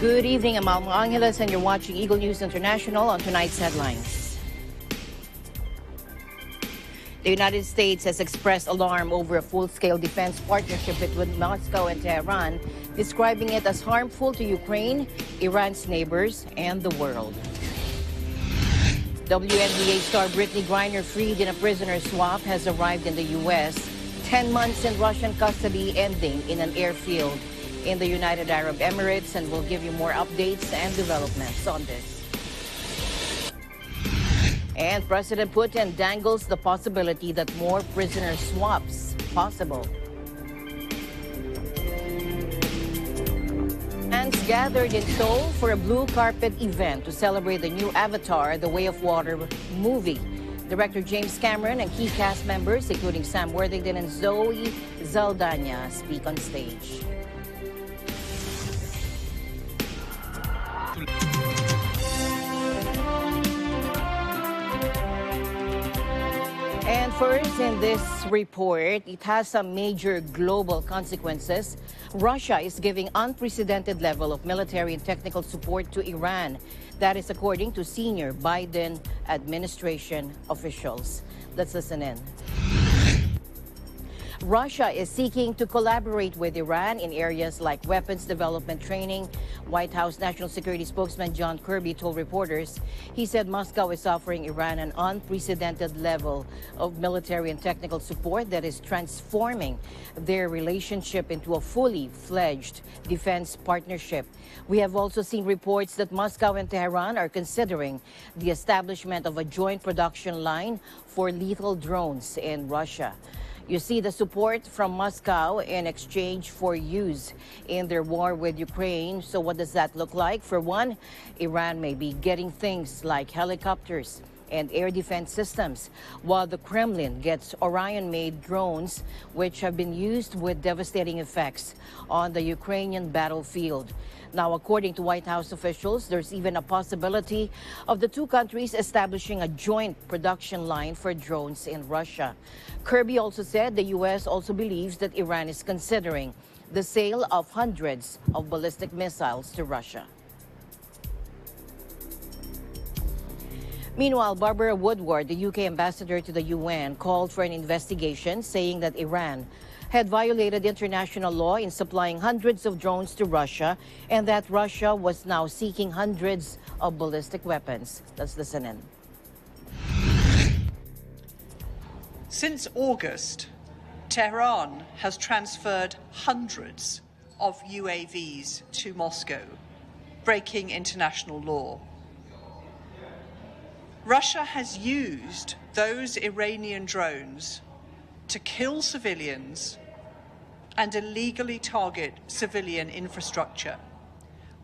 Good evening, I'm Alma Angeles, and you're watching Eagle News International on tonight's headlines. The United States has expressed alarm over a full-scale defense partnership between Moscow and Tehran, describing it as harmful to Ukraine, Iran's neighbors, and the world. WNBA star Brittany Griner, freed in a prisoner swap, has arrived in the U.S. 10 months in Russian custody, ending in an airfield in the United Arab Emirates, and we'll give you more updates and developments on this. And President Putin dangles the possibility that more prisoner swaps possible. Fans gathered in Seoul for a blue carpet event to celebrate the new Avatar: The Way of Water movie. Director James Cameron and key cast members, including Sam Worthington and Zoe Saldana, speak on stage. And first, in this report, it has some major global consequences. Russia is giving unprecedented level of military and technical support to Iran. That is according to senior Biden administration officials. Let's listen in. Russia is seeking to collaborate with Iran in areas like weapons development training. White House National Security spokesman John Kirby told reporters he said Moscow is offering Iran an unprecedented level of military and technical support that is transforming their relationship into a fully fledged defense partnership. We have also seen reports that Moscow and Tehran are considering the establishment of a joint production line for lethal drones in Russia. You see the support from Moscow in exchange for use in their war with Ukraine. So what does that look like? For one, Iran may be getting things like helicopters and air defense systems, while the Kremlin gets Orion-made drones, which have been used with devastating effects on the Ukrainian battlefield. Now, according to White House officials, there's even a possibility of the two countries establishing a joint production line for drones in Russia. Kirby also said the U.S. also believes that Iran is considering the sale of hundreds of ballistic missiles to Russia. Meanwhile, Barbara Woodward, the UK ambassador to the UN, called for an investigation, saying that Iran had violated international law in supplying hundreds of drones to Russia, and that Russia was now seeking hundreds of ballistic weapons. Let's listen in. Since August, Tehran has transferred hundreds of UAVs to Moscow, breaking international law. Russia has used those Iranian drones to kill civilians and illegally target civilian infrastructure,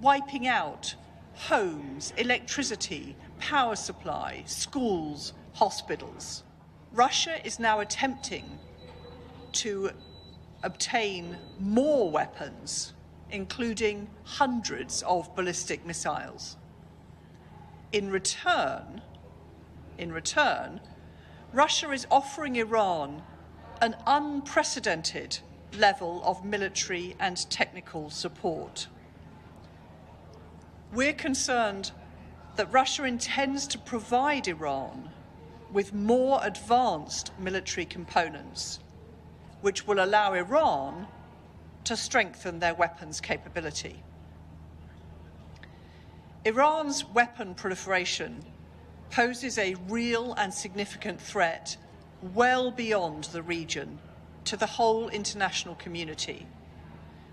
wiping out homes, electricity, power supply, schools, hospitals. Russia is now attempting to obtain more weapons, including hundreds of ballistic missiles. In return, Russia is offering Iran an unprecedented level of military and technical support. We're concerned that Russia intends to provide Iran with more advanced military components, which will allow Iran to strengthen their weapons capability. Iran's weapon proliferation poses a real and significant threat well beyond the region to the whole international community,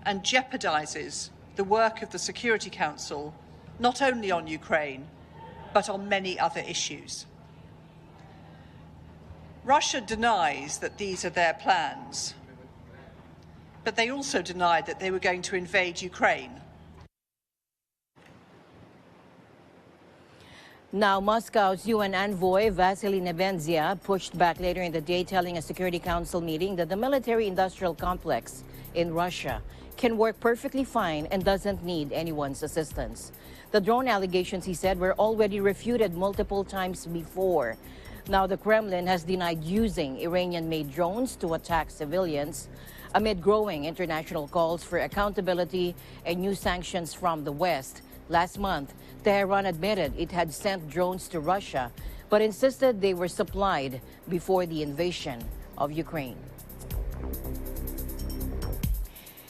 and jeopardizes the work of the Security Council not only on Ukraine but on many other issues. Russia denies that these are their plans, but they also denied that they were going to invade Ukraine. Now, Moscow's UN envoy, Vasily Nebenzia, pushed back later in the day, telling a Security Council meeting that the military-industrial complex in Russia can work perfectly fine and doesn't need anyone's assistance. The drone allegations, he said, were already refuted multiple times before. Now, the Kremlin has denied using Iranian-made drones to attack civilians amid growing international calls for accountability and new sanctions from the West. Last month, Tehran admitted it had sent drones to Russia, but insisted they were supplied before the invasion of Ukraine.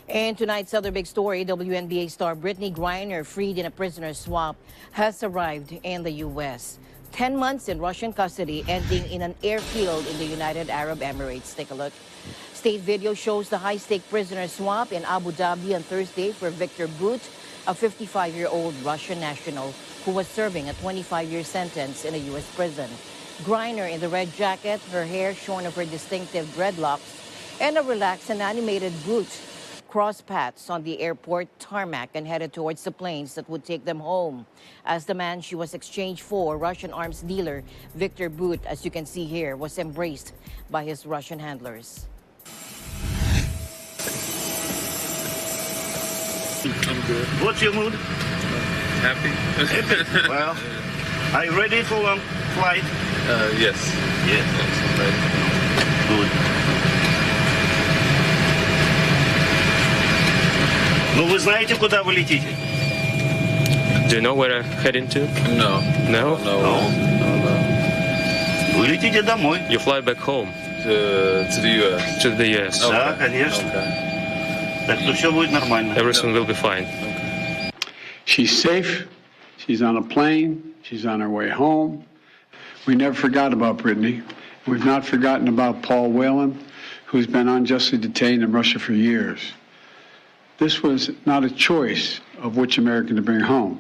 And tonight's other big story, WNBA star Brittany Griner, freed in a prisoner swap, has arrived in the U.S. 10 months in Russian custody, ending in an airfield in the United Arab Emirates. Take a look. State video shows the high-stake prisoner swap in Abu Dhabi on Thursday for Victor Bout, a 55-year-old Russian national who was serving a 25-year sentence in a U.S. prison. Griner in the red jacket, her hair shorn of her distinctive dreadlocks, and a relaxed and animated Bout crossed paths on the airport tarmac and headed towards the planes that would take them home. As the man she was exchanged for, Russian arms dealer Victor Bout, as you can see here, was embraced by his Russian handlers. I'm good. What's your mood? Happy? Happy? Well, are you ready for long flight? Yes. Yes. I'm ready. Good. Ну, вы знаете, куда вы летите? Do you know where I'm heading to? No. No? No. Вы летите домой. You fly back home To the U.S. to the US. Okay. Да, конечно. Okay. Так что все будет нормально. Everything will be fine. She's safe. She's on a plane. She's on her way home. We never forgot about Brittany. We've not forgotten about Paul Whelan, who's been unjustly detained in Russia for years. This was not a choice of which American to bring home.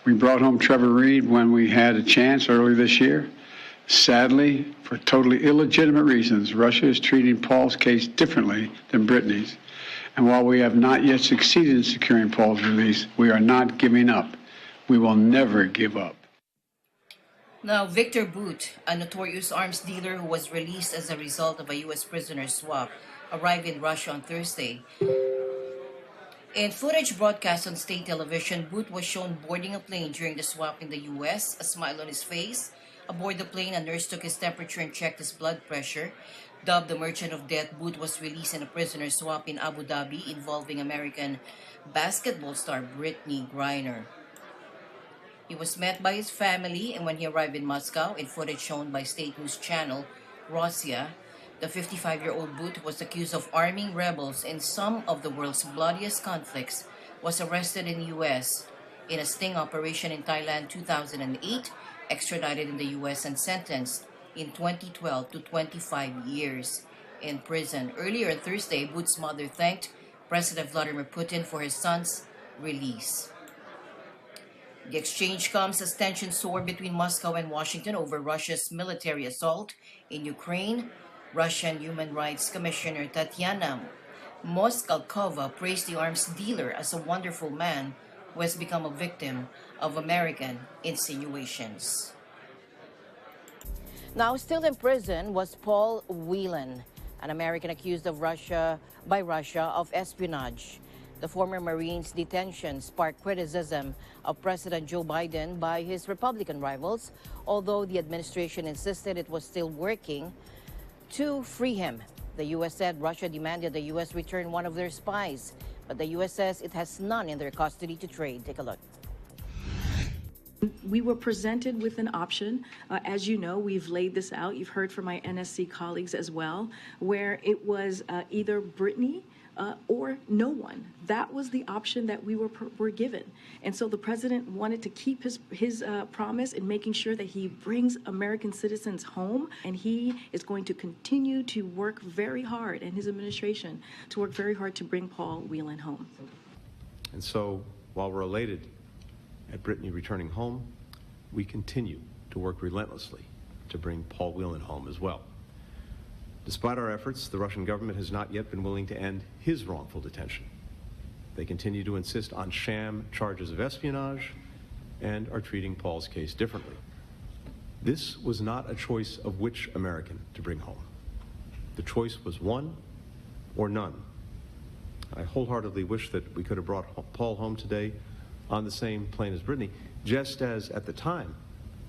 We brought home Trevor Reed when we had a chance early this year. Sadly, for totally illegitimate reasons, Russia is treating Paul's case differently than Brittany's. And while we have not yet succeeded in securing Paul's release, we are not giving up. We will never give up. Now, Victor Bout, a notorious arms dealer who was released as a result of a U.S. prisoner swap, arrived in Russia on Thursday. In footage broadcast on state television, Bout was shown boarding a plane during the swap in the U.S., a smile on his face. Aboard the plane, a nurse took his temperature and checked his blood pressure. Dubbed the Merchant of Death, Bout was released in a prisoner swap in Abu Dhabi involving American basketball star Brittany Griner. He was met by his family, and when he arrived in Moscow, in footage shown by state news channel Rossiya, the 55-year-old Bout was accused of arming rebels in some of the world's bloodiest conflicts, was arrested in the U.S. in a sting operation in Thailand 2008, extradited in the U.S. and sentenced in 2012 to 25 years in prison. Earlier on Thursday, Bout's mother thanked President Vladimir Putin for his son's release. The exchange comes as tensions soar between Moscow and Washington over Russia's military assault in Ukraine. Russian Human Rights Commissioner Tatiana Moskalkova praised the arms dealer as a wonderful man who has become a victim of American insinuations. Now, still in prison was Paul Whelan, an American accused of Russia of espionage. The former Marine's detention sparked criticism of President Joe Biden by his Republican rivals, although the administration insisted it was still working to free him. The U.S. said Russia demanded the U.S. return one of their spies, but the U.S. says it has none in their custody to trade. Take a look. We were presented with an option. As you know, we've laid this out. You've heard from my NSC colleagues as well, where it was either Brittany or no one. That was the option that we were given. And so the president wanted to keep his promise in making sure that he brings American citizens home. And he is going to continue to work very hard, and his administration to work very hard to bring Paul Whelan home. And so while we're elated at Brittany returning home, we continue to work relentlessly to bring Paul Whelan home as well. Despite our efforts, the Russian government has not yet been willing to end his wrongful detention. They continue to insist on sham charges of espionage and are treating Paul's case differently. This was not a choice of which American to bring home. The choice was one or none. I wholeheartedly wish that we could have brought Paul home today on the same plane as Brittany, just as at the time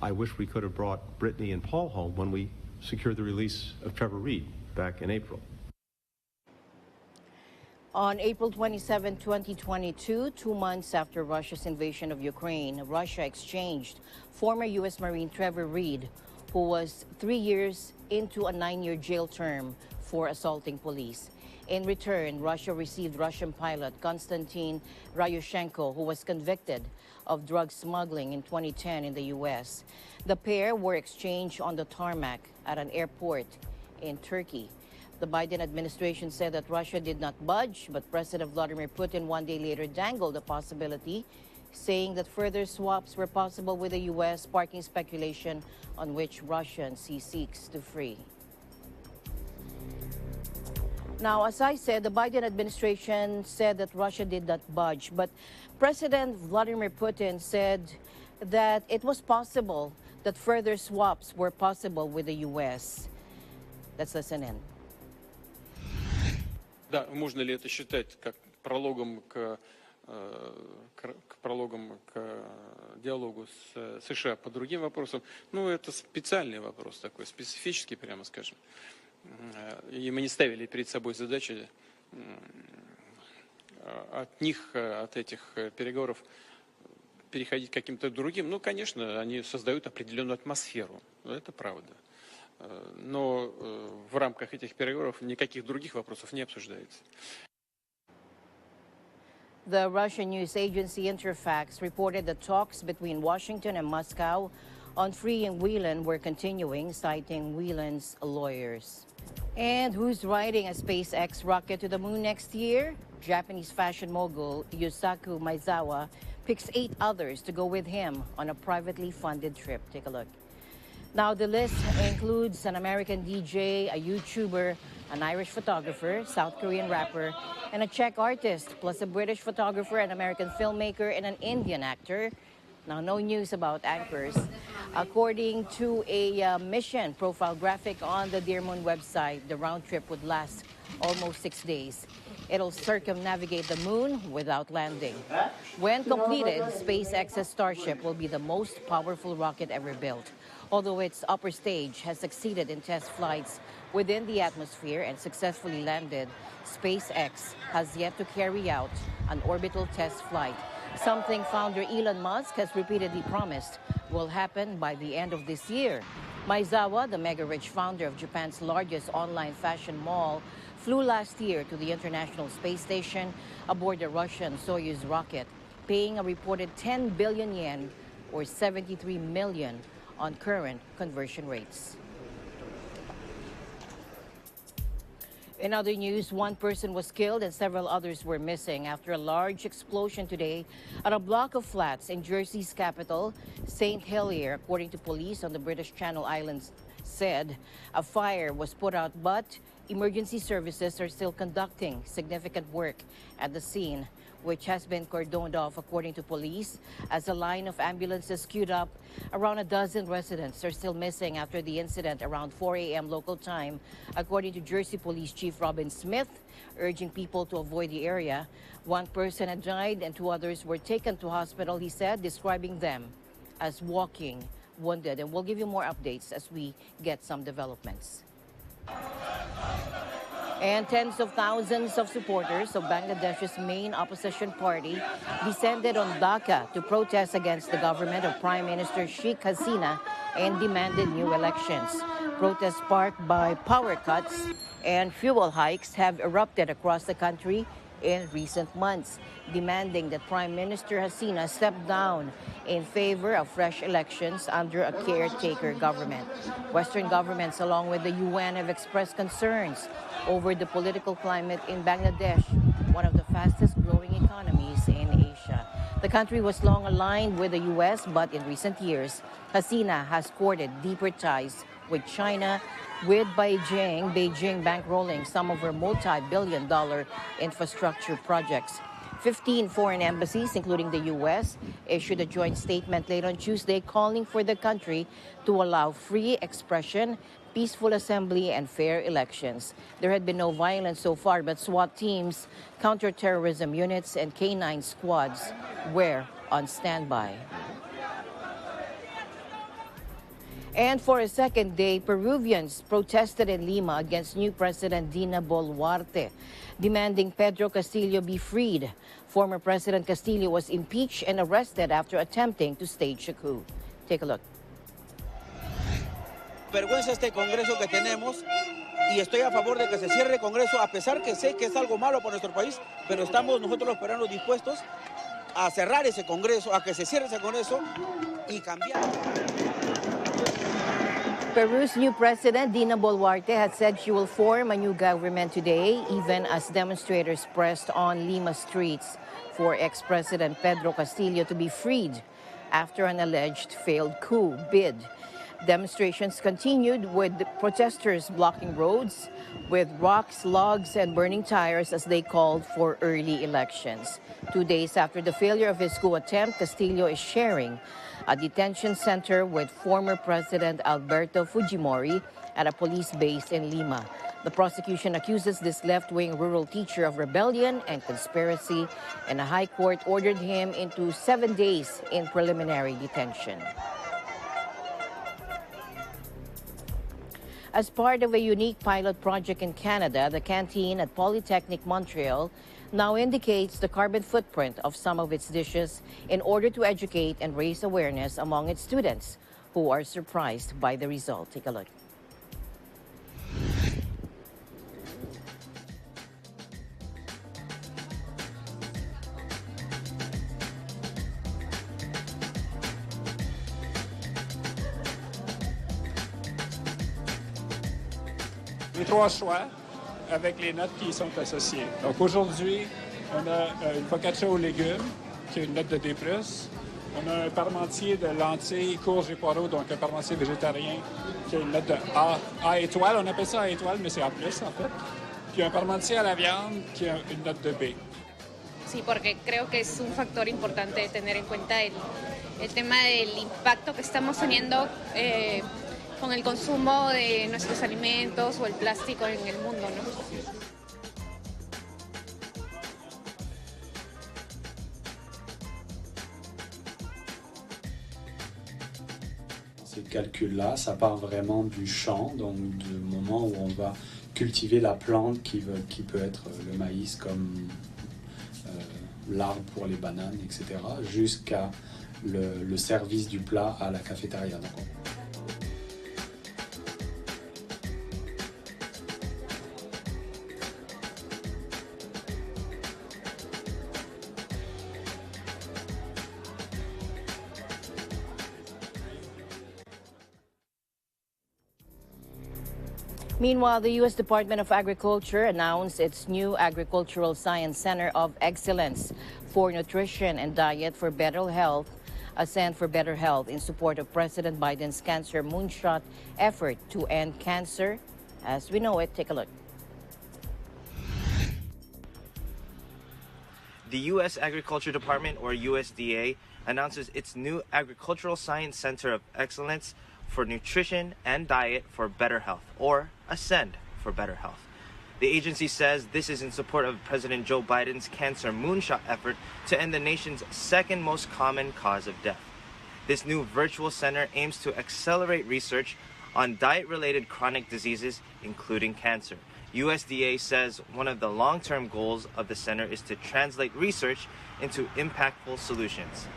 I wish we could have brought Brittany and Paul home when we secured the release of Trevor Reed back in April. On April 27, 2022, 2 months after Russia's invasion of Ukraine, Russia exchanged former U.S. Marine Trevor Reed, who was 3 years into a 9-year jail term for assaulting police. In return, Russia received Russian pilot Konstantin Ryushenko, who was convicted of drug smuggling in 2010 in the U.S. The pair were exchanged on the tarmac at an airport in Turkey. The Biden administration said that Russia did not budge, but President Vladimir Putin 1 day later dangled the possibility, saying that further swaps were possible with the U.S., sparking speculation on which Russians he seeks to free. Now, as I said, the Biden administration said that Russia did not budge, but President Vladimir Putin said that it was possible that further swaps were possible with the U.S. Let's listen in. Да, можно ли это считать как прологом к диалогу с США по другим вопросам? Ну, это специальный вопрос такой, специфический, прямо скажем. И мы не ставили перед собой задачи от них, от этих переговоров переходить к каким-то другим. Ну, конечно, они создают определенную атмосферу, это правда. Но в рамках этих переговоров никаких других вопросов не обсуждается. The Russian news agency Interfax reported that talks between Washington and Moscow on freeing Whelan were continuing, citing Whelan's lawyers. And who's riding a SpaceX rocket to the moon next year? Japanese fashion mogul Yusaku Maezawa picks 8 others to go with him on a privately funded trip. Take a look. Now, the list includes an American DJ, a YouTuber, an Irish photographer, South Korean rapper, and a Czech artist, plus a British photographer, an American filmmaker, and an Indian actor. Now, no news about anchors. According to a mission profile graphic on the Dear Moon website, the round trip would last almost 6 days. It'll circumnavigate the moon without landing. When completed, SpaceX's Starship will be the most powerful rocket ever built. Although its upper stage has succeeded in test flights within the atmosphere and successfully landed, SpaceX has yet to carry out an orbital test flight, something founder Elon Musk has repeatedly promised will happen by the end of this year. Maezawa, the mega-rich founder of Japan's largest online fashion mall, flew last year to the International Space Station aboard the Russian Soyuz rocket, paying a reported 10 billion yen or 73 million on current conversion rates. In other news, 1 person was killed and several others were missing after a large explosion today at a block of flats in Jersey's capital, St. Helier. According to police on the British Channel Islands, said a fire was put out, but emergency services are still conducting significant work at the scene, which has been cordoned off, according to police, as a line of ambulances queued up. Around a dozen residents are still missing after the incident around 4 a.m. local time, according to Jersey Police Chief Robin Smith, urging people to avoid the area. 1 person had died and 2 others were taken to hospital, he said, describing them as walking wounded. And we'll give you more updates as we get some developments. And tens of thousands of supporters of Bangladesh's main opposition party descended on Dhaka to protest against the government of Prime Minister Sheikh Hasina and demanded new elections. Protests sparked by power cuts and fuel hikes have erupted across the country in recent months, demanding that Prime Minister Hasina step down in favor of fresh elections under a caretaker government. Western governments, along with the UN, have expressed concerns over the political climate in Bangladesh, one of the fastest growing economies in Asia. The country was long aligned with the U.S., but in recent years, Hasina has courted deeper ties with China, with Beijing bankrolling some of her multi-billion-dollar infrastructure projects. 15 foreign embassies, including the U.S., issued a joint statement late on Tuesday calling for the country to allow free expression, peaceful assembly, and fair elections. There had been no violence so far, but SWAT teams, counterterrorism units, and K-9 squads were on standby. And for a second day, Peruvians protested in Lima against new President Dina Boluarte, demanding Pedro Castillo be freed. Former President Castillo was impeached and arrested after attempting to stage a coup. Take a look. Vergüenza este Congreso que tenemos y estoy a favor de que se cierre el Congreso, a pesar que sé que es algo malo para nuestro país, pero estamos nosotros los peruanos dispuestos a cerrar ese Congreso, a que se cierre ese Congreso y cambiar. Peru's new president, Dina Boluarte, has said she will form a new government today, even as demonstrators pressed on Lima streets for ex-President Pedro Castillo to be freed after an alleged failed coup bid. Demonstrations continued with protesters blocking roads with rocks, logs, and burning tires as they called for early elections. 2 days after the failure of his coup attempt, Castillo is sharing a detention center with former President Alberto Fujimori at a police base in Lima. The prosecution accuses this left-wing rural teacher of rebellion and conspiracy, and a high court ordered him into 7 days in preliminary detention. As part of a unique pilot project in Canada, the Canteen at Polytechnic Montreal now indicates the carbon footprint of some of its dishes in order to educate and raise awareness among its students, who are surprised by the result. Take a look. Les 3 choix avec les notes qui y sont associées. Donc aujourd'hui, on a une focaccia aux légumes qui a une note de D+. On a un parmentier de lentilles, courges et poireaux, donc un parmentier végétarien qui a une note de A étoile. On appelle ça A étoile, mais c'est A+, en fait. Puis un parmentier à la viande qui a une note de B. Sí, porque creo que es un factor importante tener en cuenta el tema del impacto que estamos teniendo con el consumo de nuestros alimentos o el plástico en el mundo, ¿no? Ces calculs-là, ça part vraiment du champ, donc du moment où on va cultiver la plante qui peut être le maïs comme l'arbre pour les bananes, etc., jusqu'à le service du plat à la cafétéria. Meanwhile, the U.S. Department of Agriculture announced its new Agricultural Science Center of Excellence for Nutrition and Diet for Better Health, Ascend for Better Health, in support of President Biden's cancer moonshot effort to end cancer as we know it. Take a look. The U.S. Agriculture Department, or USDA, announces its new Agricultural Science Center of Excellence for Nutrition and Diet for Better Health, or Ascend for Better Health. The agency says this is in support of President Joe Biden's cancer moonshot effort to end the nation's second most common cause of death. This new virtual center aims to accelerate research on diet-related chronic diseases, including cancer. USDA says one of the long-term goals of the center is to translate research into impactful solutions.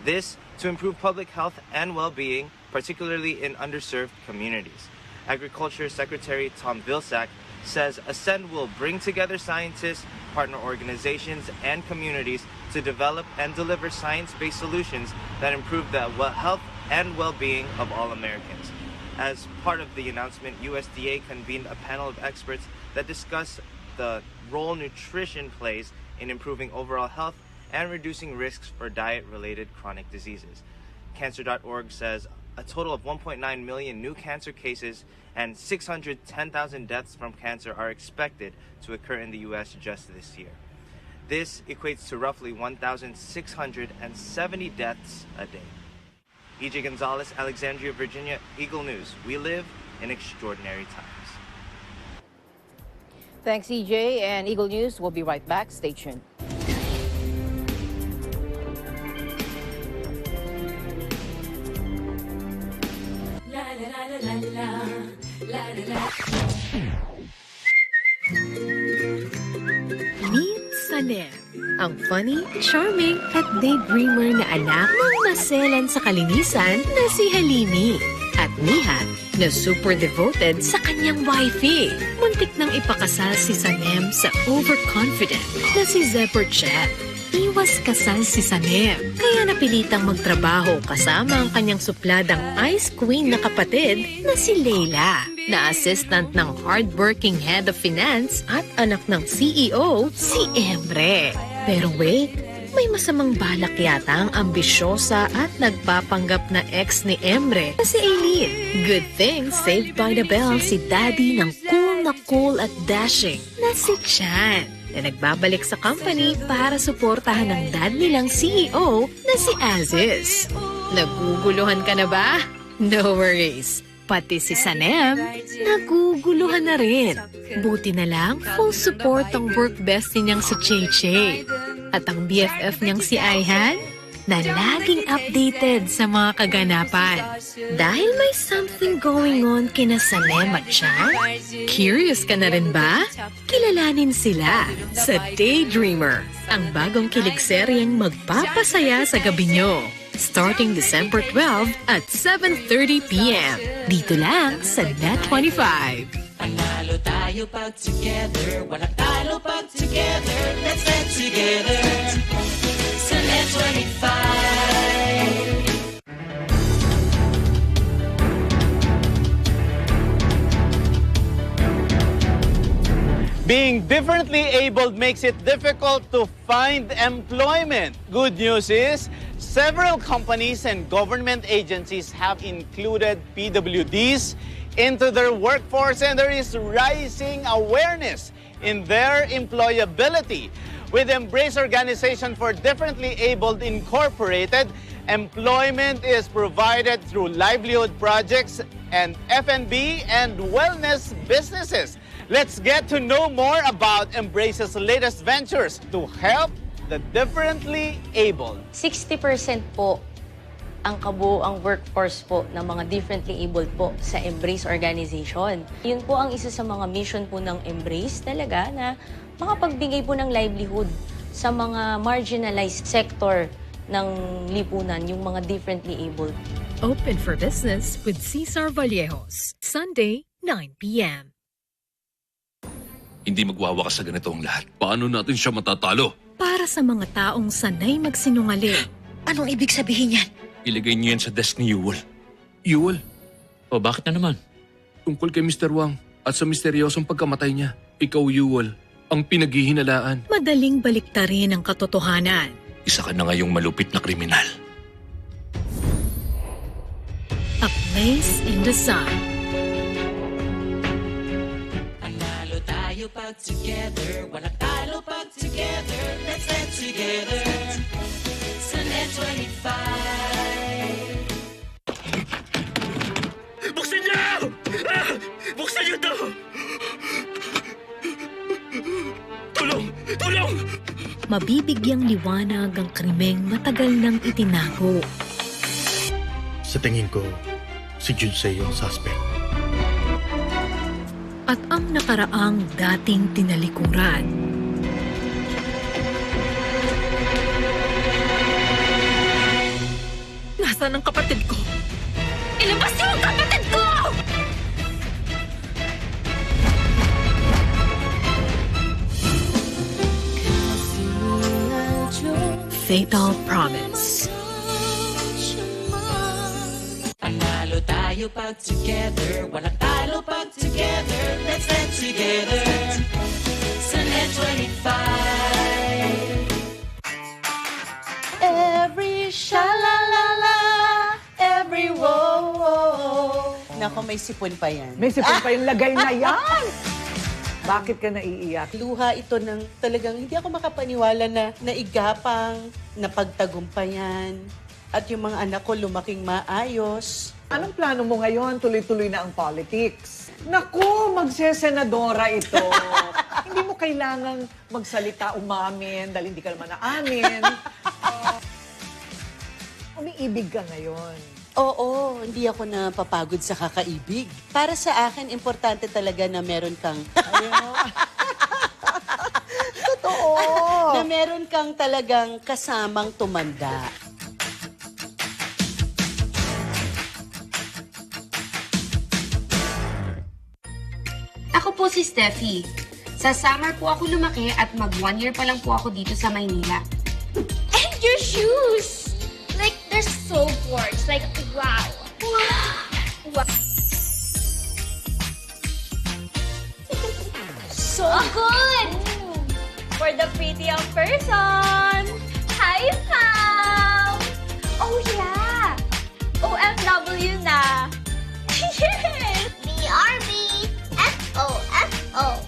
This to improve public health and well-being, particularly in underserved communities. Agriculture Secretary Tom Vilsack says Ascend will bring together scientists, partner organizations, and communities to develop and deliver science-based solutions that improve the health and well-being of all Americans. As part of the announcement, USDA convened a panel of experts that discuss the role nutrition plays in improving overall health and reducing risks for diet-related chronic diseases. Cancer.org says a total of 1.9 million new cancer cases and 610,000 deaths from cancer are expected to occur in the U.S. just this year. This equates to roughly 1,670 deaths a day. E.J. Gonzalez, Alexandria, Virginia, Eagle News. We live in extraordinary times. Thanks, EJ, and Eagle News. We'll be right back. Stay tuned. La, la, la. Meet Sanem, ang funny, charming at daydreamer na anak ng maselan sa kalinisan na si Halimi. At Nihat, na super devoted sa kanyang wifey. Muntik nang ipakasal si Sanem sa overconfident na si Zeperchet. Iwas kasal si Sanem, kaya napilitang magtrabaho kasama ang kanyang supladang ice queen na kapatid na si Leila, na assistant ng hardworking head of finance at anak ng CEO, si Emre. Pero wait, may masamang balak yata ang ambisyosa at nagpapanggap na ex ni Emre na si Aileen. Good thing saved by the bell si daddy ng cool at dashing na si Chan, na nagbabalik sa company para suportahan ng dad nilang CEO na si Aziz. Naguguluhan ka na ba? No worries. Pati si Sanem, naguguluhan na rin. Buti na lang, full support ang work bestie niyang si Cheche. At ang BFF niyang si Aihan, na laging updated sa mga kaganapan. Dahil may something going on kina Sanem at siya, curious ka na rin ba? Kilalanin sila sa Daydreamer, ang bagong kilig-seryeng magpapasaya sa gabi nyo. Starting December 12 at 7:30 p.m. Dito lang sa Net25. Panalo tayo pag together, walang talo pag together, let's get together sa Net25. Being differently abled makes it difficult to find employment. Good news is, several companies and government agencies have included PWDs into their workforce, and there is rising awareness in their employability. With Embrace Organization for Differently Abled Incorporated, employment is provided through livelihood projects and F&B and wellness businesses. Let's get to know more about Embrace's latest ventures to help the differently abled. 60% po ang kabuoang workforce po ng mga differently abled po sa Embrace Organization. Yun po ang isa sa mga mission po ng Embrace talaga, na makapagbigay po ng livelihood sa mga marginalized sector ng lipunan, yung mga differently abled. Open for business with Cesar Vallejos, Sunday, 9 p.m. Hindi magwawakas sa ganito ang lahat. Paano natin siya matatalo? Para sa mga taong sanay magsinungaling. Anong ibig sabihin yan? Ilagay niyo yan sa desk ni Yuwal. Yuwal? O bakit na naman? Tungkol kay Mr. Wang at sa misteryosong pagkamatay niya. Ikaw, Yuwal, ang pinaghihinalaan. Madaling baliktarin ang katotohanan. Isa ka na ngayong malupit na kriminal. A Place in the Sun. Panalo tayo pag together, walang talo pag together, let's get together sa Net25. Buksan niyo! Buksan niyo to! Tulong! Tulong! Mabibigyang liwanag ang krimeng matagal nang itinago. Sa tingin ko, si Junsei yung suspect. At ang nakaraang dating tinalikuran. Nasaan ang kapatid ko? Ilabas niyo ang kapatid ko! Fatal Promise. Panalo tayo pag together, walang talo pag together, let's get together sa Net25. Every sha-la-la-la, every wo-wo. Nako, may sipon pa yan. May sipon pa yung lagay na yan! Bakit ka naiiyak? Luha ito ng talagang hindi ako makapaniwala na naigapang, napagtagumpayan, at yung mga anak ko lumaking maayos. Anong plano mo ngayon? Tuloy-tuloy na ang politics. Naku, magsesenadora ito. Hindi mo kailangang magsalita, umamin, dahil hindi ka naman naamin. Umiibig ka ngayon. Oo, hindi ako napapagod sa kakaibig. Para sa akin, importante talaga na meron kang... Totoo. Na meron kang talagang kasamang tumanda. Ako po si Steffi. Sa summer po ako lumaki at mag 1 year pa lang po ako dito sa Maynila. And your shoes! Like, they're so gorgeous. Like, wow. Wow. So good! For the pretty young person! Hi, Pam! Oh, yeah! OFW na! Yes! BRB! FOFO!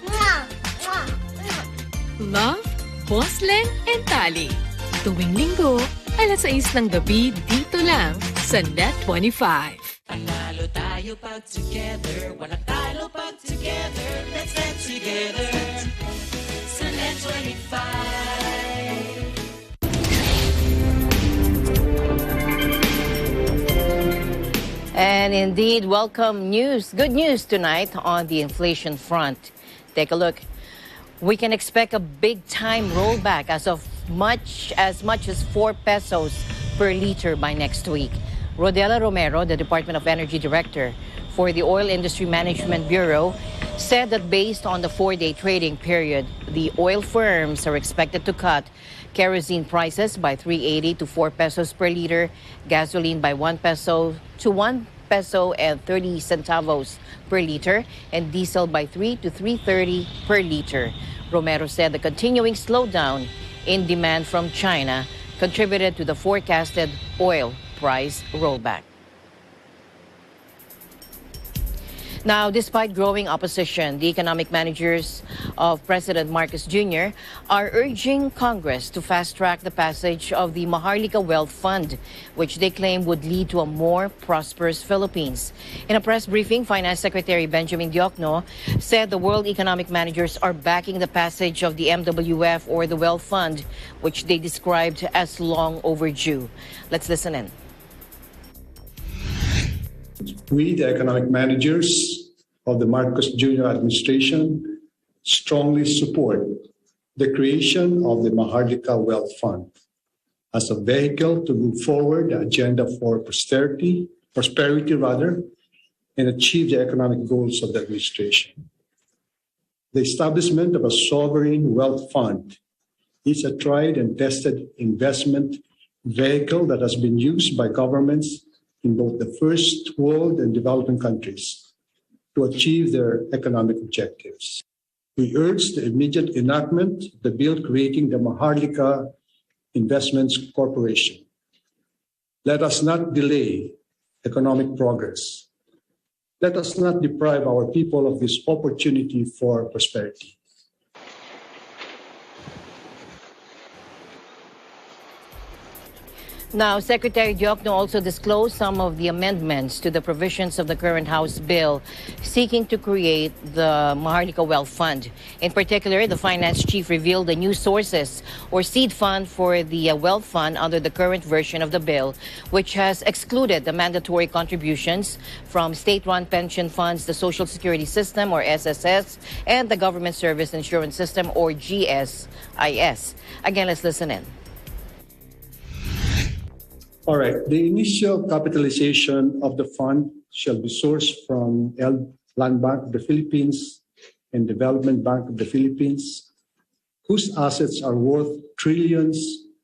Mwah! Mwah! Mwah! Love, Bosslen, and Tali. Tuwing linggo, alas 6 ng gabi dito lang sa Net 25. Panalo tayo pag together, walang talo pag together. Let's dance together sa Net 25. And indeed, welcome news. Good news tonight on the inflation front. Take a look. We can expect a big-time rollback as much as 4 pesos per liter by next week. Rodela Romero, the Department of Energy Director for the Oil Industry Management Bureau, said that based on the 4-day trading period, the oil firms are expected to cut kerosene prices by 3.80 to 4 pesos per liter, gasoline by 1 peso to 1 peso and 30 centavos per liter, and diesel by 3 to 3.30 per liter. Romero said the continuing slowdown in demand from China contributed to the forecasted oil price rollback. Now, despite growing opposition, the economic managers of President Marcos Jr. are urging Congress to fast-track the passage of the Maharlika Wealth Fund, which they claim would lead to a more prosperous Philippines. In a press briefing, Finance Secretary Benjamin Diokno said the world economic managers are backing the passage of the MWF, or the Wealth Fund, which they described as long overdue. Let's listen in. We, the economic managers of the Marcos Jr. administration, strongly support the creation of the Maharlika Wealth Fund as a vehicle to move forward the agenda for prosperity, and achieve the economic goals of the administration. The establishment of a sovereign wealth fund is a tried and tested investment vehicle that has been used by governments in both the first world and developing countries to achieve their economic objectives. We urge the immediate enactment of the bill creating the Maharlika Investments Corporation. Let us not delay economic progress. Let us not deprive our people of this opportunity for prosperity. Now, Secretary Diokno also disclosed some of the amendments to the provisions of the current House bill seeking to create the Maharlika Wealth Fund. In particular, the finance chief revealed the new sources or seed fund for the wealth fund under the current version of the bill, which has excluded the mandatory contributions from state-run pension funds, the Social Security System, or SSS, and the Government Service Insurance System, or GSIS. Again, let's listen in. All right. The initial capitalization of the fund shall be sourced from Land Bank of the Philippines and Development Bank of the Philippines, whose assets are worth trillions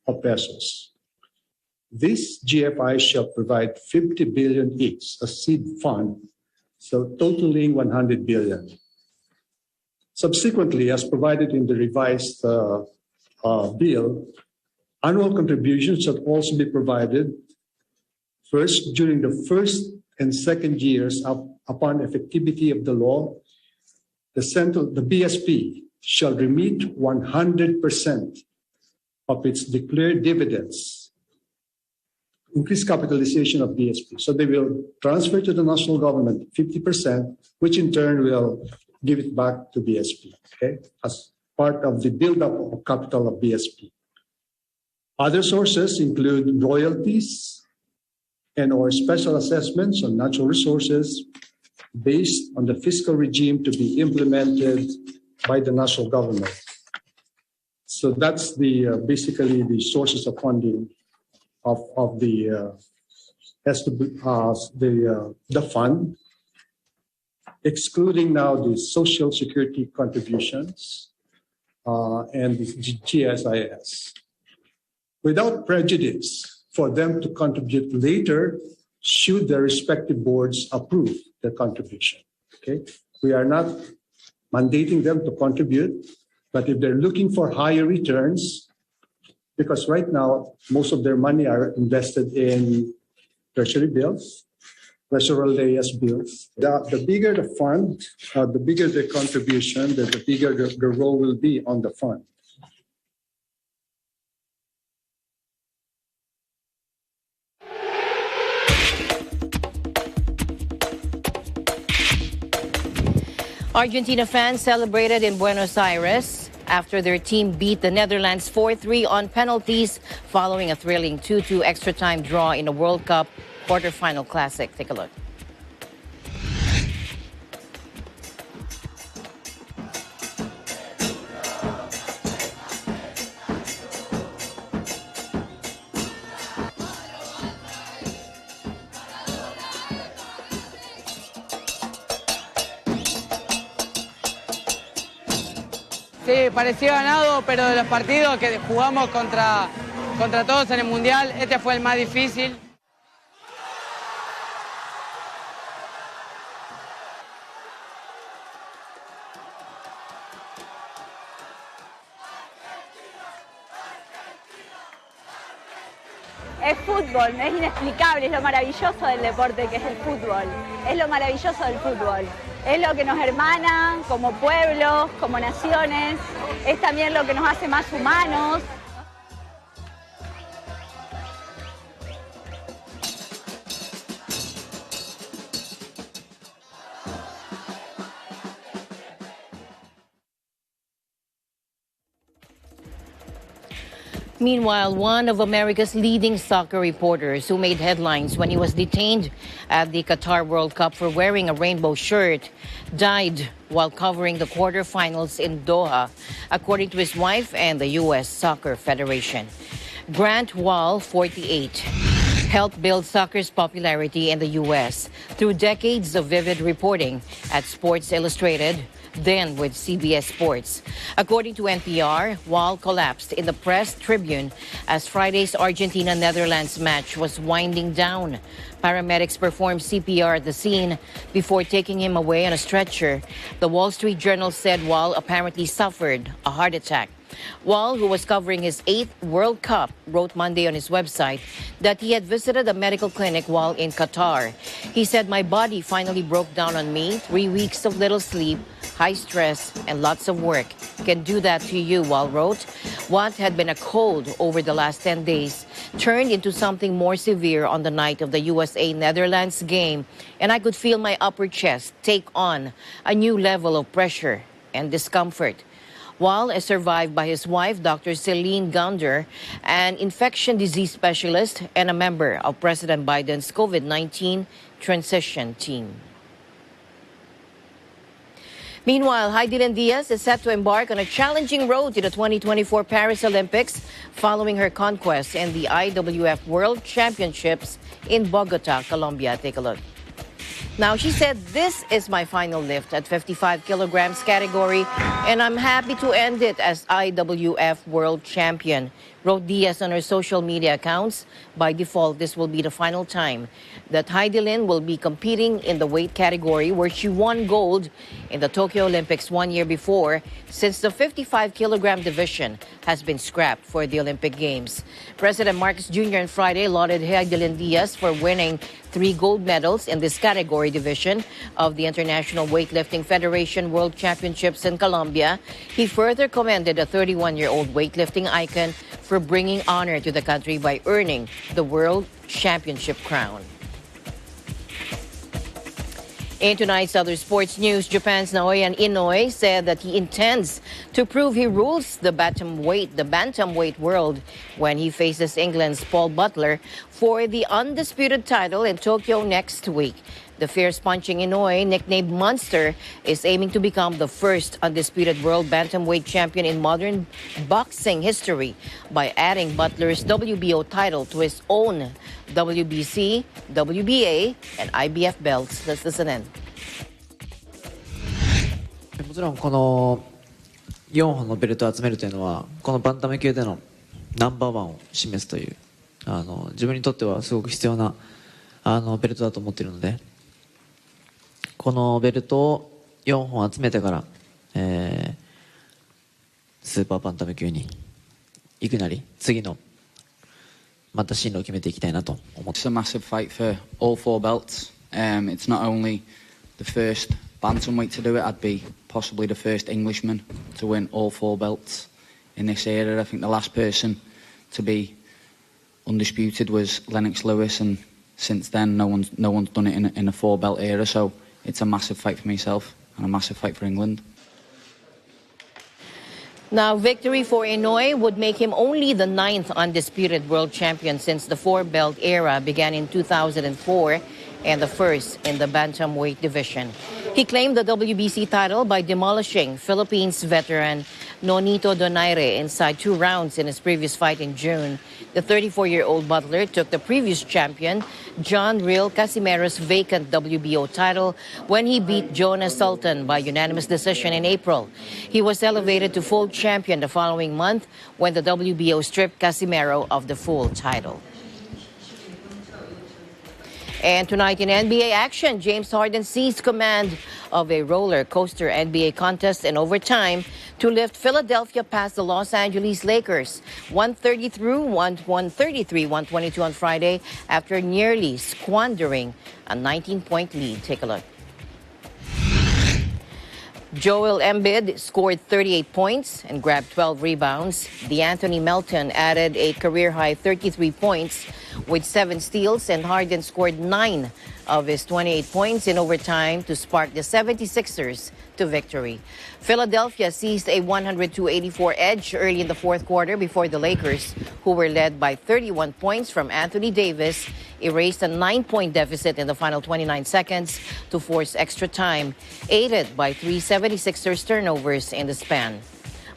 of pesos. This GFI shall provide 50 billion each, a seed fund, so totaling 100 billion. Subsequently, as provided in the revised bill, annual contributions shall also be provided first during the first and second years upon effectivity of the law. The BSP shall remit 100% of its declared dividends, increased capitalization of BSP. So they will transfer to the national government 50%, which in turn will give it back to BSP, okay, as part of the buildup of capital of BSP. Other sources include royalties and/or special assessments on natural resources based on the fiscal regime to be implemented by the national government. So that's basically the sources of funding of the fund, excluding now the Social Security contributions and the GSIS, without prejudice for them to contribute later should their respective boards approve the contribution. Okay, we are not mandating them to contribute, but if they're looking for higher returns, because right now most of their money are invested in treasury bills, treasury layers bills. The bigger the fund, the bigger the contribution, the bigger the role will be on the fund. Argentina fans celebrated in Buenos Aires after their team beat the Netherlands 4-3 on penalties following a thrilling 2-2 extra time draw in a World Cup quarterfinal classic. Take a look. Sí, pareció ganado, pero de los partidos que jugamos contra todos en el Mundial, este fue el más difícil. Es fútbol, es inexplicable, es lo maravilloso del deporte que es el fútbol. Es lo maravilloso del fútbol. Es lo que nos hermana como pueblos, como naciones. Es también lo que nos hace más humanos. Meanwhile, one of America's leading soccer reporters who made headlines when he was detained at the Qatar World Cup for wearing a rainbow shirt died while covering the quarterfinals in Doha, according to his wife and the U.S. Soccer Federation. Grant Wall, 48, helped build soccer's popularity in the U.S. through decades of vivid reporting at Sports Illustrated, then with CBS Sports. According to NPR, Wall collapsed in the press tribune as Friday's Argentina-Netherlands match was winding down. Paramedics performed CPR at the scene before taking him away on a stretcher. The Wall Street Journal said Wall apparently suffered a heart attack. Wall, who was covering his 8th World Cup, wrote Monday on his website that he had visited a medical clinic while in Qatar. He said, "My body finally broke down on me. 3 weeks of little sleep, high stress, and lots of work can do that to you," Wall wrote. What had been a cold over the last 10 days turned into something more severe on the night of the USA-Netherlands game, and I could feel my upper chest take on a new level of pressure and discomfort. Wall is survived by his wife, Dr. Celine Gounder, an infection disease specialist and a member of President Biden's COVID-19 transition team. Meanwhile, Diaz is set to embark on a challenging road to the 2024 Paris Olympics following her conquest in the IWF World Championships in Bogota, Colombia. Take a look. Now, she said, "This is my final lift at 55 kilograms category, and I'm happy to end it as IWF World Champion," wrote Diaz on her social media accounts. By default, this will be the final time that Heidelin will be competing in the weight category where she won gold in the Tokyo Olympics 1 year before, since the 55-kilogram division has been scrapped for the Olympic Games. President Marcos Jr. on Friday lauded Heidelin Diaz for winning 3 gold medals in this category division of the International Weightlifting Federation World Championships in Colombia. He further commended a 31-year-old weightlifting icon for bringing honor to the country by earning the World Championship crown. In tonight's other sports news, Japan's Naoya Inoue said that he intends to prove he rules the bantamweight world when he faces England's Paul Butler for the undisputed title in Tokyo next week. The fierce-punching Inoue, nicknamed Monster, is aiming to become the first undisputed world bantamweight champion in modern boxing history by adding Butler's WBO title to his own WBC, WBA, and IBF belts. Let's listen in. もちろんこの4本のベルトを集めるというのはこのバンタム級でのナンバーワンを示すという自分にとってはすごく必要なベルトだと思っているので、このベルトを4本集めてから、スーパーバンタム級に行くなり次のまた進路を決めていきたいなと思って。 It's a massive fight for all 4 belts. It's not only the first bantamweight to do it. I'd be possibly the first Englishman to win all 4 belts in this era. I think the last person to be undisputed was Lennox Lewis, and since then no one's done it in a 4 belt era. So it's a massive fight for myself and a massive fight for England. Now, victory for Inoue would make him only the 9th undisputed world champion since the 4-belt era began in 2004 and the first in the bantamweight division. He claimed the WBC title by demolishing Philippines veteran Nonito Donaire inside 2 rounds in his previous fight in June. The 34-year-old Butler took the previous champion, John Real Casimero's vacant WBO title when he beat Jonas Sultan by unanimous decision in April. He was elevated to full champion the following month when the WBO stripped Casimero of the full title. And tonight in NBA action, James Harden seized command of a roller coaster NBA contest in overtime to lift Philadelphia past the Los Angeles Lakers 133-122 on Friday after nearly squandering a 19-point lead. Take a look. Joel Embiid scored 38 points and grabbed 12 rebounds. DeAnthony Melton added a career-high 33 points with 7 steals, and Harden scored 9 of his 28 points in overtime to spark the 76ers to victory. Philadelphia seized a 102-84 edge early in the fourth quarter before the Lakers, who were led by 31 points from Anthony Davis, erased a 9-point deficit in the final 29 seconds to force extra time, aided by 3 76ers turnovers in the span.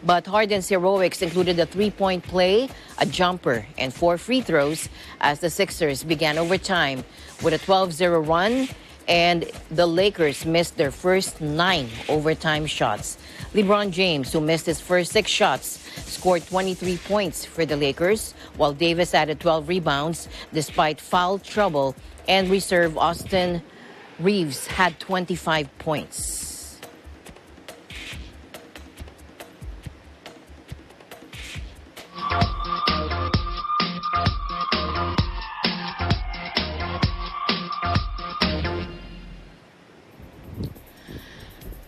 But Harden's heroics included a 3-point play, a jumper, and 4 free throws as the Sixers began overtime with a 12-0 run, and the Lakers missed their first 9 overtime shots. LeBron James, who missed his first 6 shots, scored 23 points for the Lakers, while Davis added 12 rebounds despite foul trouble, and reserve Austin Reeves had 25 points.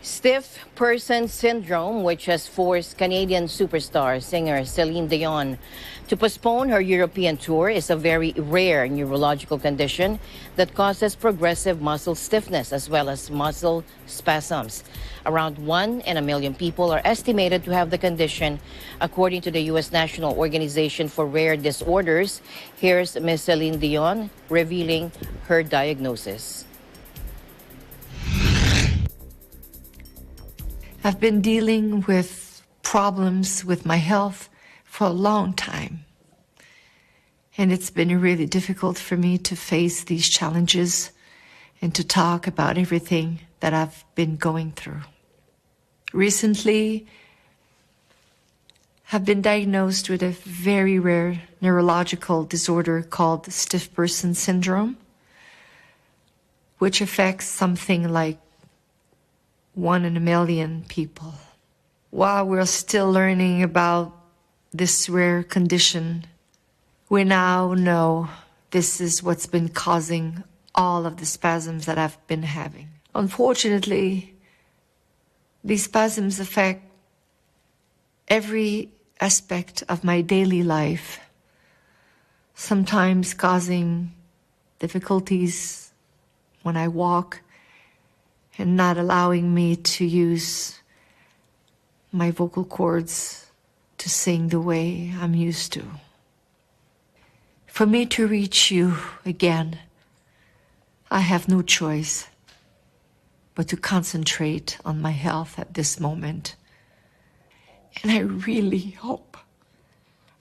Stiff person syndrome, which has forced Canadian superstar singer Celine Dion to postpone her European tour, is a very rare neurological condition that causes progressive muscle stiffness as well as muscle spasms. Around 1 in a million people are estimated to have the condition, according to the U.S. National Organization for Rare Disorders. Here's Ms. Celine Dion revealing her diagnosis. I've been dealing with problems with my health for a long time. And it's been really difficult for me to face these challenges and to talk about everything that I've been going through. Recently, I've been diagnosed with a very rare neurological disorder called stiff person syndrome, which affects something like 1 in a million people. While we're still learning about this rare condition, we now know this is what's been causing all of the spasms that I've been having. Unfortunately, these spasms affect every aspect of my daily life, sometimes causing difficulties when I walk, and not allowing me to use my vocal cords to sing the way I'm used to. For me to reach you again, I have no choice but to concentrate on my health at this moment. And I really hope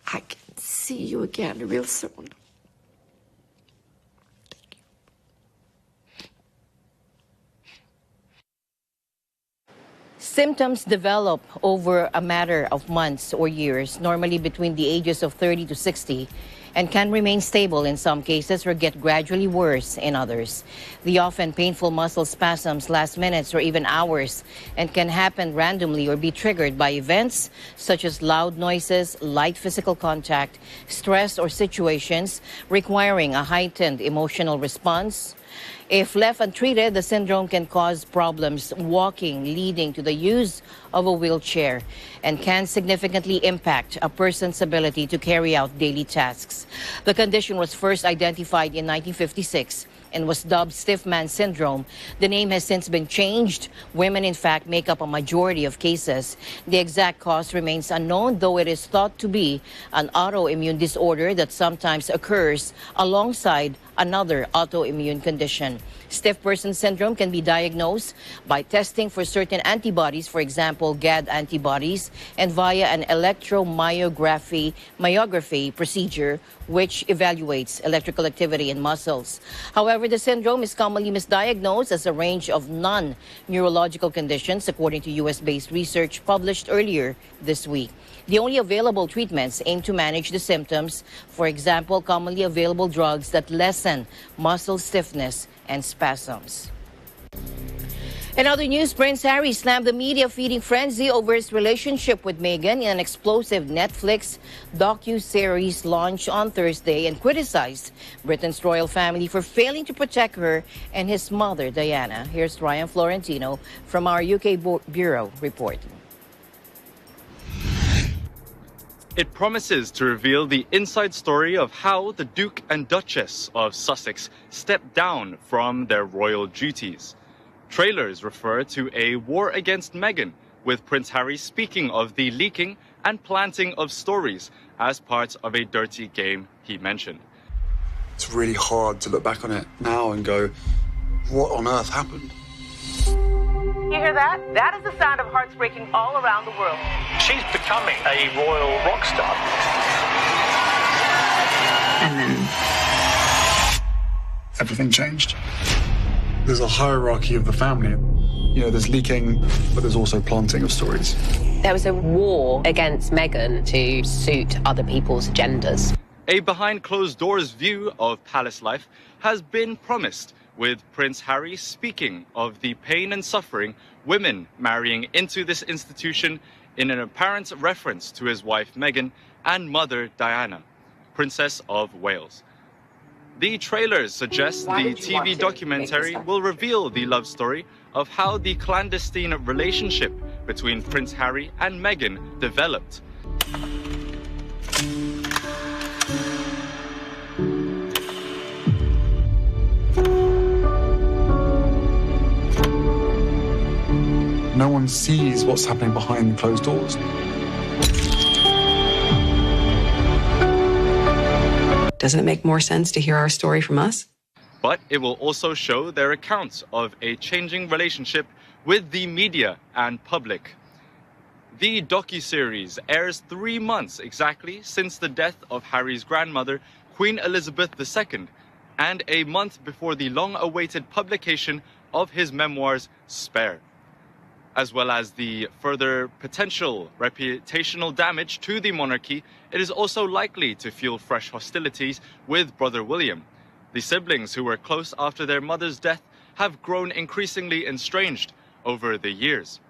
I can see you again real soon. Symptoms develop over a matter of months or years, normally between the ages of 30 to 60, and can remain stable in some cases or get gradually worse in others. The often painful muscle spasms last minutes or even hours and can happen randomly or be triggered by events such as loud noises, light physical contact, stress, or situations requiring a heightened emotional response. If left untreated, the syndrome can cause problems walking, leading to the use of a wheelchair, and can significantly impact a person's ability to carry out daily tasks. The condition was first identified in 1956 and was dubbed stiff man syndrome. The name has since been changed. Women, in fact, make up a majority of cases. The exact cause remains unknown, though it is thought to be an autoimmune disorder that sometimes occurs alongside another autoimmune condition. Stiff person syndrome can be diagnosed by testing for certain antibodies, for example, GAD antibodies, and via an electromyography procedure, which evaluates electrical activity in muscles. However, the syndrome is commonly misdiagnosed as a range of non-neurological conditions, according to U.S.-based research published earlier this week. The only available treatments aim to manage the symptoms, for example, commonly available drugs that lessen muscle stiffness and spasms. In other news, Prince Harry slammed the media feeding frenzy over his relationship with Meghan in an explosive Netflix docu-series launched on Thursday and criticized Britain's royal family for failing to protect her and his mother, Diana. Here's Ryan Florentino from our UK Bureau report. It promises to reveal the inside story of how the Duke and Duchess of Sussex stepped down from their royal duties. Trailers refer to a war against Meghan, with Prince Harry speaking of the leaking and planting of stories as part of a dirty game he mentioned. It's really hard to look back on it now and go, what on earth happened? You hear that? That is the sound of hearts breaking all around the world. She's becoming a royal rock star. And then everything changed. There's a hierarchy of the family. You know, there's leaking, but there's also planting of stories. There was a war against Meghan to suit other people's agendas. A behind-closed-doors view of palace life has been promised, with Prince Harry speaking of the pain and suffering women marrying into this institution in an apparent reference to his wife Meghan and mother Diana, Princess of Wales. The trailers suggest the TV documentary will reveal the love story of how the clandestine relationship between Prince Harry and Meghan developed. No one sees what's happening behind closed doors. Doesn't it make more sense to hear our story from us? But it will also show their account of a changing relationship with the media and public. The docuseries airs 3 months exactly since the death of Harry's grandmother, Queen Elizabeth II, and a month before the long-awaited publication of his memoirs, Spare. As well as the further potential reputational damage to the monarchy, it is also likely to fuel fresh hostilities with brother William. The siblings who were close after their mother's death have grown increasingly estranged over the years.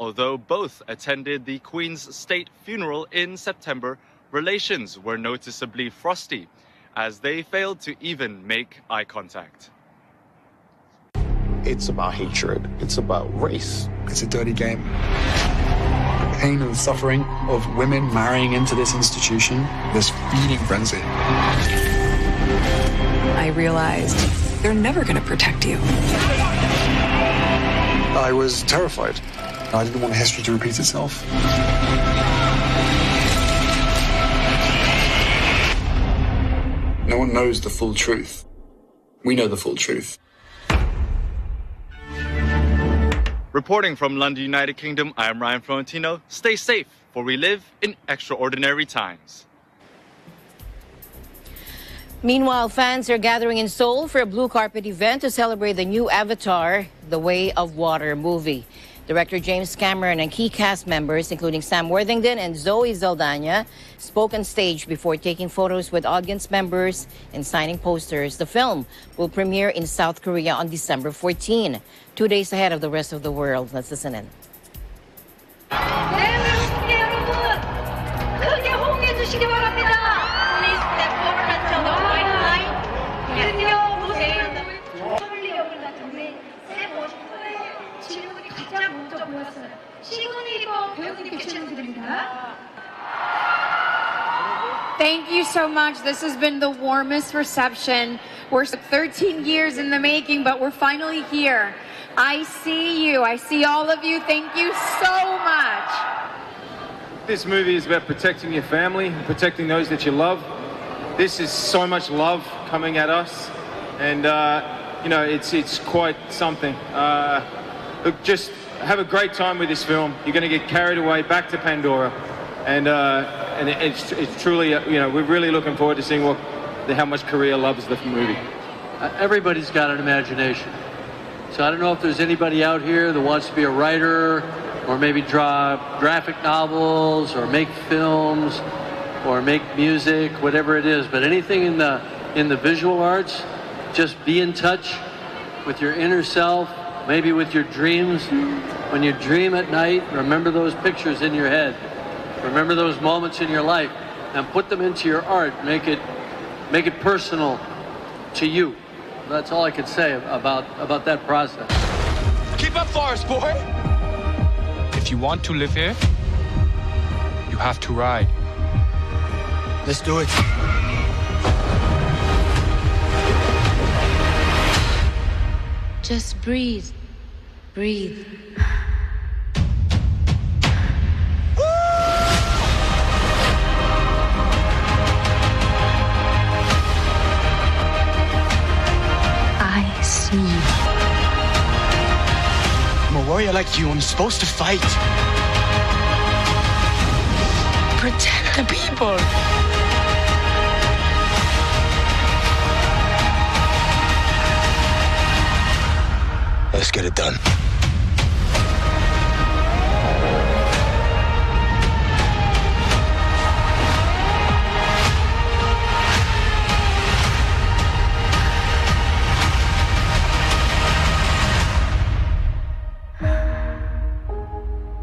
Although both attended the Queen's state funeral in September, relations were noticeably frosty, as they failed to even make eye contact. It's about hatred. It's about race. It's a dirty game. The pain and suffering of women marrying into this institution, this feeding frenzy. I realized they're never going to protect you. I was terrified. I didn't want history to repeat itself. No one knows the full truth. We know the full truth. Reporting from London, United Kingdom, I am Ryan Florentino. Stay safe, for we live in extraordinary times. Meanwhile, fans are gathering in Seoul for a blue carpet event to celebrate the new Avatar, The Way of Water movie. Director James Cameron and key cast members, including Sam Worthington and Zoe Saldana, spoke on stage before taking photos with audience members and signing posters. The film will premiere in South Korea on December 14, 2 days ahead of the rest of the world. Let's listen in. Thank you so much. This has been the warmest reception. We're 13 years in the making, but we're finally here. I see you. I see all of you. Thank you so much. This movie is about protecting your family, protecting those that you love. This is so much love coming at us, and you know, it's quite something. Look, just have a great time with this film. You're going to get carried away back to Pandora, and it's truly, you know, we're really looking forward to seeing how much Korea loves the movie. Everybody's got an imagination, so I don't know if there's anybody out here that wants to be a writer, or maybe draw graphic novels, or make films, or make music, whatever it is. But anything in the visual arts, just be in touch with your inner self, maybe with your dreams. When you dream at night, remember those pictures in your head. Remember those moments in your life and put them into your art. Make it personal to you. That's all I could say about that process. Keep up, Forrest, boy! If you want to live here, you have to ride. Let's do it. Just breathe. Breathe. I see you. I'm a warrior like you. I'm supposed to fight. Protect the people. Let's get it done.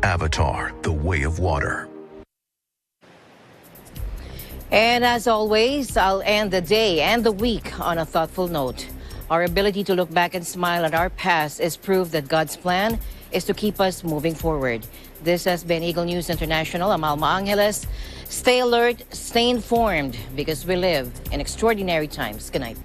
Avatar, The Way of Water. And as always, I'll end the day and the week on a thoughtful note. Our ability to look back and smile at our past is proof that God's plan is to keep us moving forward. This has been Eagle News International. I'm Alma Angeles. Stay alert, stay informed, because we live in extraordinary times. Good night.